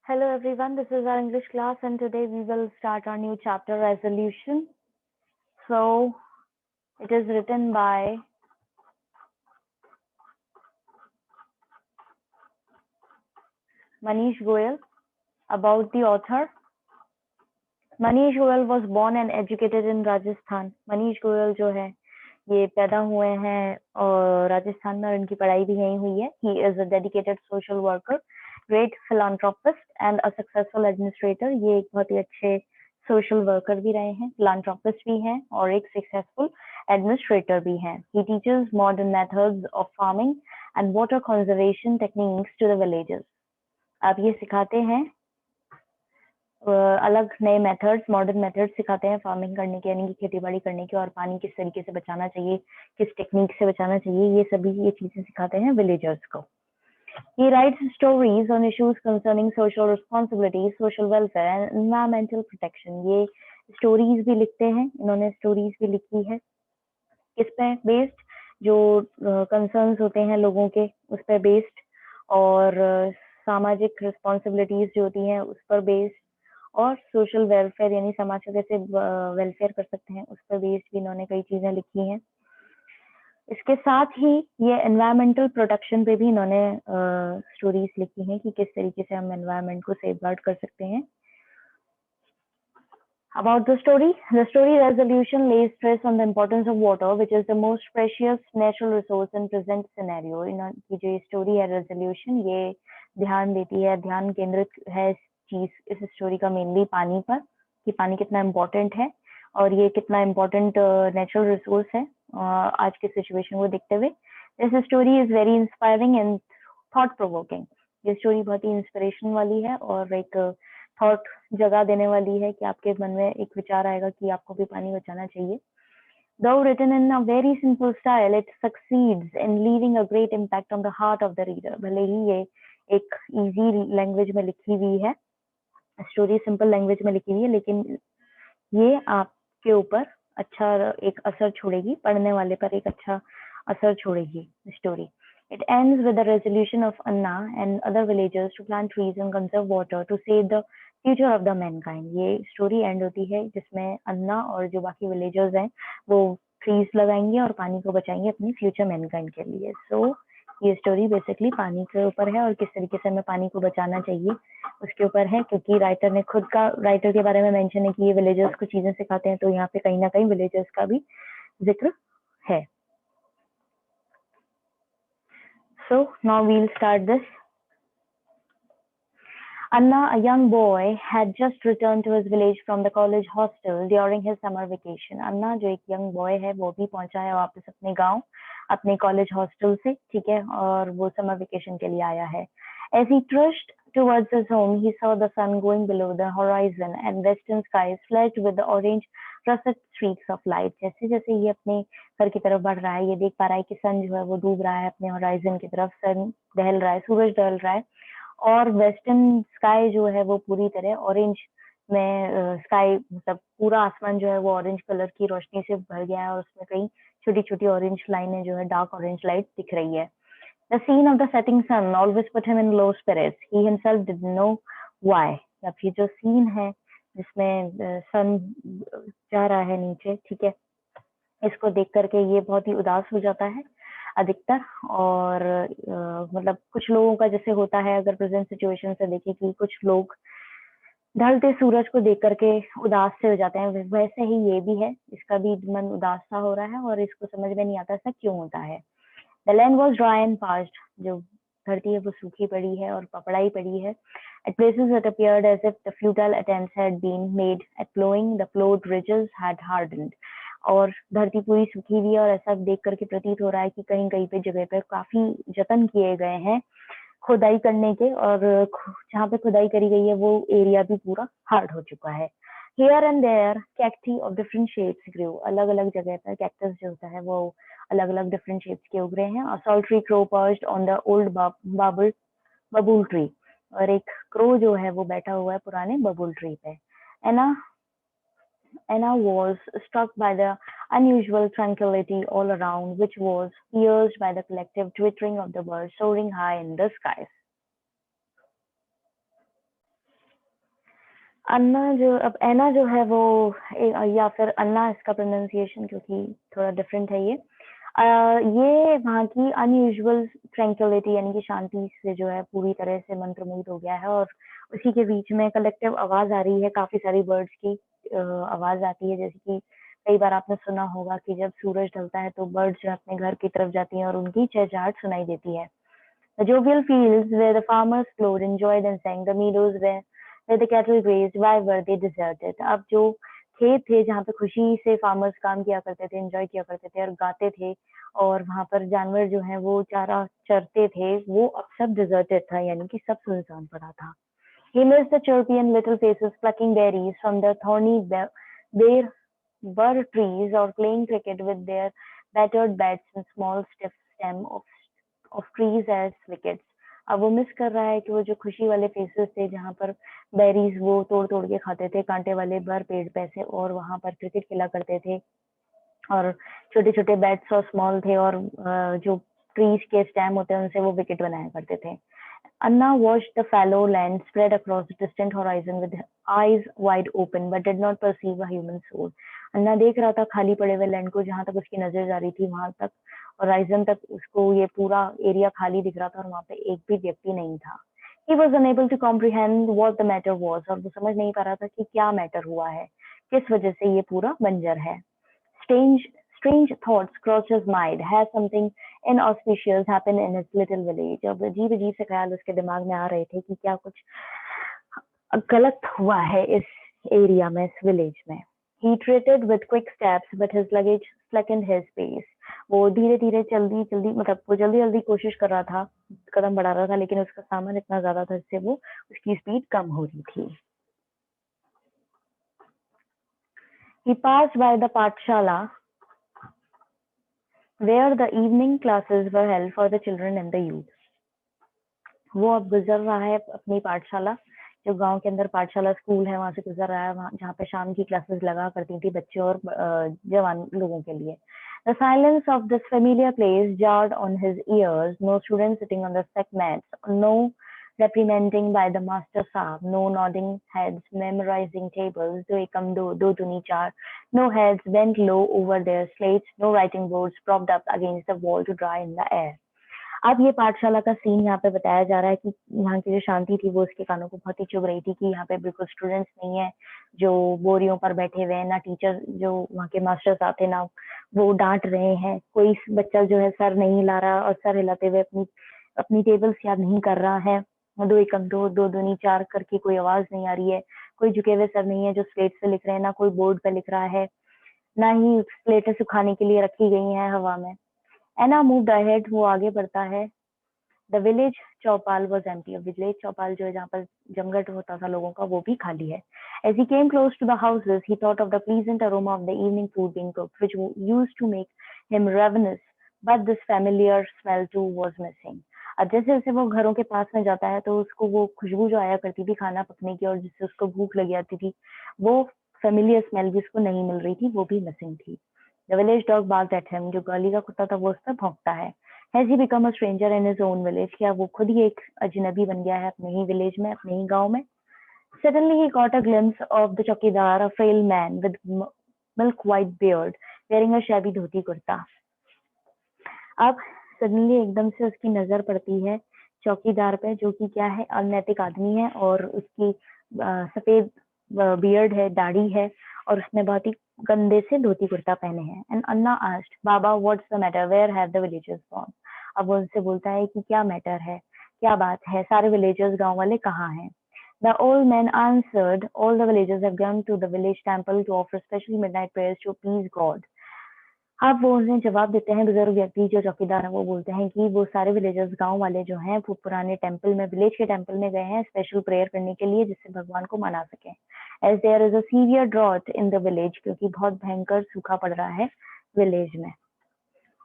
Hello everyone, this is our English class and today we will start our new chapter resolution. So it is written by Manish Goyal. About the author, Manish Goyal was born and educated in Rajasthan. Manish Goyal जो है ये पैदा हुए हैं और राजस्थान में, और इनकी पढ़ाई भी यहीं हुई है. He is a dedicated social worker, great philanthropist and a successful administrator. ये एक बहुत ही अच्छे social worker भी रहे हैं, philanthropist भी हैं और एक successful administrator भी हैं. He teaches modern methods of farming and water conservation techniques to the villagers. आप ये सिखाते हैं अलग नए मेथड्स, मॉडर्न मेथड्स सिखाते हैं फार्मिंग करने के, यानी कि खेती बाड़ी करने के, और पानी किस तरीके से बचाना चाहिए, किस टेक्निक से बचाना चाहिए, ये सभी ये चीजें सिखाते हैं विलेजर्स को. He writes stories on issues concerning social responsibility, social welfare and environmental protection. ये स्टोरीज भी लिखते हैं, इन्होंने स्टोरीज भी लिखी है. किस पे बेस्ड? जो कंसर्न्स होते हैं लोगों के उस पर बेस्ड, और सामाजिक रिस्पॉन्सिबिलिटीज जो होती हैं उस पर बेस्ड, और सोशल वेलफेयर यानी समाज का कैसे वेलफेयर कर सकते हैं उस पर बेस्ड भी इन्होंने कई चीजें लिखी हैं. इसके साथ ही ये एनवायरमेंटल प्रोटेक्शन पे भी इन्होंने स्टोरीज लिखी हैं कि किस तरीके से हम एनवायरमेंट को सेफगार्ड कर सकते हैं. About the story resolution lays stress on the importance of water, which is the most precious natural resource in present scenario. इनकी जो स्टोरी है रेजोल्यूशन, ये ध्यान देती है, ध्यान केंद्रित है इस स्टोरी का मेनली पानी पर, कि पानी कितना इम्पोर्टेंट है और ये कितना इम्पोर्टेंट नेचुरल रिसोर्स है आज के सिचुएशन को देखते हुए. This story is very inspiring and thought provoking. ये स्टोरी बहुत ही इंस्पिरेशन वाली है और एक थॉट जगा देने वाली है कि आपके मन में एक विचार आएगा कि आपको भी पानी बचाना चाहिए. Though written in a very simple style, it succeeds in leaving a great impact on the heart of the reader. भले ही ये एक इजी लैंग्वेज में लिखी हुई है, स्टोरी सिंपल लैंग्वेज में लिखी हुई है, लेकिन ये आपके ऊपर अच्छा एक असर छोड़ेगी, पढ़ने वाले पर एक अच्छा असर छोड़ेगी story. It ends with the resolution of Anna and other villagers to plant trees and conserve water to save the future of the mankind. ये स्टोरी एंड होती है जिसमें अन्ना और जो बाकी विलेजर्स हैं वो ट्रीज लगाएंगे और पानी को बचाएंगे अपनी फ्यूचर मैनकाइंड के लिए. सो ये स्टोरी बेसिकली पानी के ऊपर है और किस तरीके से हमें पानी को बचाना चाहिए उसके ऊपर है, क्योंकि राइटर के बारे में मेंशन है कि ये विलेजर्स को चीजें सिखाते हैं, तो यहाँ पे कहीं ना कहीं विलेजर्स का भी जिक्र है. So now we'll start this. Anna, a young boy, had just returned to his village from the college hostel during his summer vacation. Anna, जो एक young boy है, वो भी पहुंचा है वापस अपने गांव, अपने college hostel से, ठीक है, और वो summer vacation के लिए आया है. As he trudged towards his home, he saw the sun going below the horizon and western skies fledged with the orange russet streaks of light. जैसे जैसे ये अपने घर की तरफ बढ़ रहा है, ये देख पा रहा है कि सन जो है वो डूब रहा है अपने होराइजन की तरफ, सन दहल रहा है, सूरज दहल रहा है, और वेस्टर्न स्काई जो है वो पूरी तरह ऑरेंज में, स्काई मतलब पूरा आसमान जो है वो ऑरेंज कलर की रोशनी से भर गया है और उसमें कई छोटी छोटी ऑरेंज लाइनें जो है डार्क ऑरेंज लाइट दिख रही है. The scene of the setting sun always put him in low spirits. He himself didn't know why. अब ये जो सीन है जिसमें सन जा रहा है नीचे, ठीक है, इसको देख करके ये बहुत ही उदास हो जाता है अधिकतर. और मतलब कुछ लोगों का जैसे होता है, अगर प्रेजेंट सिचुएशन से देखें कि कुछ लोग ढलते सूरज को देख करके उदास से हो जाते हैं, वैसे ही ये भी है, इसका भी मन उदास सा हो रहा है और इसको समझ में नहीं आता ऐसा क्यों होता है. The land was dry and parched. जो धरती है वो सूखी पड़ी है और पपड़ाई पड़ी है. At places it appeared as if the futile attempts had been made at plowing the plowed ridges had hardened. और धरती पूरी सूखी हुई है और ऐसा देख करके प्रतीत हो रहा है कि कहीं कहीं पे जगह पे काफी जतन किए गए हैं खुदाई करने के, और जहाँ पे खुदाई करी गई है वो एरिया भी पूरा हार्ड हो चुका है. Here and there cacti of different shapes grew. अलग अलग जगह पर कैक्टस जो होता है वो अलग अलग डिफरेंट शेप्स के उग रहे हैं. A solitary crow perched on the old bubble tree. और एक क्रो जो है वो बैठा हुआ है पुराने बबुल ट्री पे. Anna was struck by the unusual tranquility all around, which was pierced by the collective twittering of the birds soaring high in the skies. अब एना जो है वो या फिर अन्ना इसका प्रोनाउंसिएशन, क्योंकि थोड़ा डिफरेंट है ये। ये वहाँ की अनयूजुअल ट्रैंक्विलिटी यानी कि शांति से जो है पूरी तरह से मंत्रमुग्ध हो गया है, और उसी के बीच में कलेक्टिव आवाज आ रही है, काफी सारी बर्ड्स की आवाज आती है, जैसे कि कई बार आपने सुना होगा कि जब सूरज ढलता है तो बर्ड्स जो है अपने घर की तरफ जाती हैं और उनकी चहचहाट सुनाई देती है। The jovial fields where the farmers plowed, enjoyed and sang, the meadows where the cattle grazed, why were they deserted? अब जो खेत थे जहाँ पे खुशी से फार्मर्स काम किया करते थे, एंजॉय किया करते थे और गाते थे, और वहाँ पर जानवर जो हैं वो चारा चरते थे, वो अब सब डिजर्टेड था, यानी कि सब सुनसान पड़ा था। He missed the chirpy and little faces plucking berries from the thorny bare bur trees or playing cricket with their battered bats and small stiff stem of trees as wickets. अब वो miss कर रहा है कि वो जो खुशी वाले फेसेस थे जहाँ पर बेरीज वो तोड़ तोड़ के खाते थे, कांटे वाले बर पेड़ पे से, और वहां पर क्रिकेट खेला करते थे, और छोटे छोटे बैट्स और स्मॉल थे, और जो ट्रीज के स्टेम होते हैं उनसे वो विकेट बनाया करते थे। Anna watched the fallow land spread across the distant horizon with eyes wide open, but did not perceive a human soul. अन्ना देख रहा था खाली पड़े हुए लैंड को, जहां तक उसकी नजर जा रही थी वहां तक, होराइजन तक उसको ये पूरा एरिया खाली दिख रहा था, और वहां पे एक भी व्यक्ति नहीं था। He was unable to comprehend what the matter was, और वो समझ नहीं पा रहा था कि क्या मैटर हुआ है, किस वजह से ये पूरा बंजर है। Strange, strange thoughts crossed his mind. Has something inauspicious happened in his little village? अब अजीब अजीब से ख्याल उसके दिमाग में आ रहे थे कि क्या कुछ गलत हुआ है इस एरिया में, इस विलेज में। He treated with quick steps, but his luggage slackened his pace. वो धीरे धीरे जल्दी जल्दी मतलब वो जल्दी जल्दी कोशिश कर रहा था, कदम बढ़ा रहा था, लेकिन उसका सामान इतना ज्यादा था जिससे वो उसकी स्पीड कम हो रही थी। He passed by the पाठशाला where the evening classes were held for the children and the youth. वो अब गुजर रहा है अपनी पाठशाला, जो गांव के अंदर पाठशाला स्कूल है वहां से गुजर रहा है, वहां जहाँ पे शाम की क्लासेस लगा करती थी बच्चों और जवान लोगों के लिए। The silence of this familiar place jarred on his ears. No students sitting on the sack mats, no reprimanding by the master साहब, no nodding heads memorizing tables, दो एकम दो, दो दूनी चार, no heads bent low over their slates, no writing boards propped up against the wall to dry in the air. अब ये पाठशाला का सीन यहाँ पे बताया जा रहा है कि यहाँ की जो शांति थी वो उसके कानों को बहुत ही चुभ रही थी, कि यहाँ पे बिल्कुल स्टूडेंट्स नहीं है जो बोरियों पर बैठे हुए हैं, ना टीचर जो वहाँ के मास्टर साहब थे ना वो डांट रहे हैं, कोई बच्चा जो है सर नहीं हिला रहा और सर हिलाते हुए अपनी अपनी टेबल्स याद नहीं कर रहा है, दो एकम दो, दो दूनी चार करके कोई आवाज नहीं आ रही है, कोई झुके हुए सर नहीं है जो स्लेट से लिख रहे हैं, ना कोई बोर्ड पे लिख रहा है, ना ही स्लेटें सुखाने के लिए रखी गई हैं हवा में। एना मूव्ड अहेड, वो आगे बढ़ता है। The village chaupal was empty, village chaupal जो है जहाँ पर जमघट होता था लोगों का वो भी खाली है। As he came close to the houses, he thought of the pleasant aroma of the evening food being cooked, which used to make him ravenous, but this familiar smell too was missing. अब जैसे जैसे वो घरों के पास में जाता है तो उसको वो खुशबू जो आया करती थी खाना पकने की और जिससे उसको भूख लग जाती थी, वो फेमिलियर स्मेल भी उसको नहीं मिल रही थी, वो भी मिसिंग थी। The village dog barked at him, जो गली का कुत्ता था वो उस पर भौंकता है। Has he become a stranger in his own village, क्या वो खुद ही एक अजनबी बन गया है अपने ही विलेज में, अपने ही गांव में। Suddenly he caught a glimpse of the चौकीदार, a frail man with milk white beard, wearing a shabby dhoti kurta. अब सडनली एकदम से उसकी नजर पड़ती है चौकीदार पे, जो कि क्या है, अनैतिक आदमी है, और उसकी सफेद बियर्ड है, दाढ़ी है, और उसने बहुत ही गंदे से धोती कुर्ता पहने हैं। And Anna asked, baba what's the matter, where have the villagers gone? अब वो उनसे बोलता है कि क्या मैटर है, क्या बात है, सारे विलेजर्स गांव वाले कहाँ हैं? The old man answered, all the villagers have gone to the village temple to offer special midnight prayers to please God. अब वो उन्हें जवाब देते हैं, बुजुर्ग व्यक्ति जो चौकीदार है वो बोलते हैं कि वो सारे विलेजर्स गांव वाले जो हैं वो पुराने टेंपल में, विलेज के टेंपल में गए हैं स्पेशल प्रेयर करने के लिए, जिससे भगवान को मना सके। As there is a severe drought in the village, क्योंकि बहुत भयंकर सूखा पड़ रहा है विलेज में।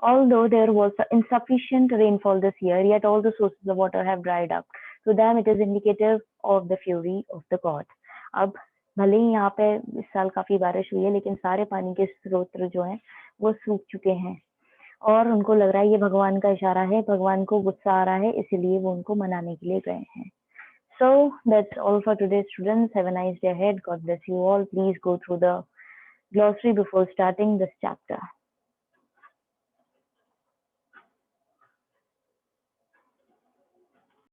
Although there was insufficient rainfall this year, yet all the sources of water have dried up. To them, it is indicative of the fury of the god. अब भले ही यहाँ पे इस साल काफी बारिश हुई है, लेकिन सारे पानी के स्रोत जो हैं वो सूख चुके हैं, और उनको लग रहा है ये भगवान का इशारा है, भगवान को गुस्सा आ रहा है, इसीलिए वो उनको मनाने के लिए गए हैं। So that's all for today, students. Have a nice day ahead. God bless you all. Please go through the glossary before starting this chapter.